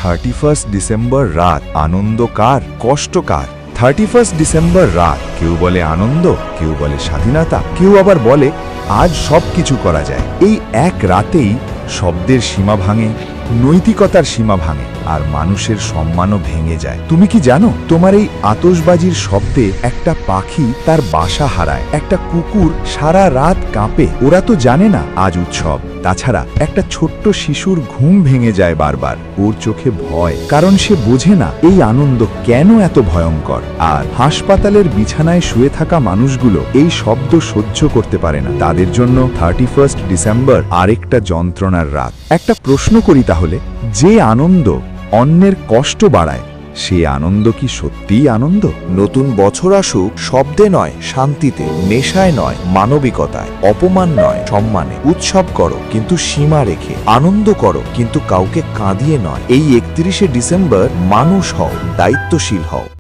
31 December রাত আনন্দ কার, কষ্ট কার? 31 December রাত কেউ বলে আনন্দ, কেউ বলে স্বাধীনতা, কেউ আবার বলে আজ সব কিছু করা যায়। এই এক রাতেই শব্দের সীমা ভাঙে, নৈতিকতার সীমা ভাঙে, আর মানুষের সম্মানও ভেঙে যায়। তুমি কি জানো, তোমার এই আতশবাজির শব্দে একটা পাখি তার বাসা হারায়, একটা কুকুর সারা রাত কাঁপে। ওরা তো জানে না আজ উৎসব। তাছাড়া একটা ছোট্ট শিশুর ঘুম ভেঙে যায় বারবার, ওর চোখে ভয়, কারণ সে বোঝে না এই আনন্দ কেন এত ভয়ঙ্কর। আর হাসপাতালের বিছানায় শুয়ে থাকা মানুষগুলো এই শব্দ সহ্য করতে পারে না। তাদের জন্য 31 ডিসেম্বর আরেকটা যন্ত্রণার রাত। একটা প্রশ্ন করি তাহলে, যে আনন্দ অন্যের কষ্ট বাড়ায়, সে আনন্দ কি সত্যিই আনন্দ? নতুন বছর আসুক শব্দে নয়, শান্তিতে, নেশায় নয়, মানবিকতায়, অপমান নয়, সম্মানে। উৎসব করো কিন্তু সীমা রেখে, আনন্দ করো কিন্তু কাউকে কাঁদিয়ে নয়। এই 31শে ডিসেম্বর মানুষ হও, দায়িত্বশীল হও।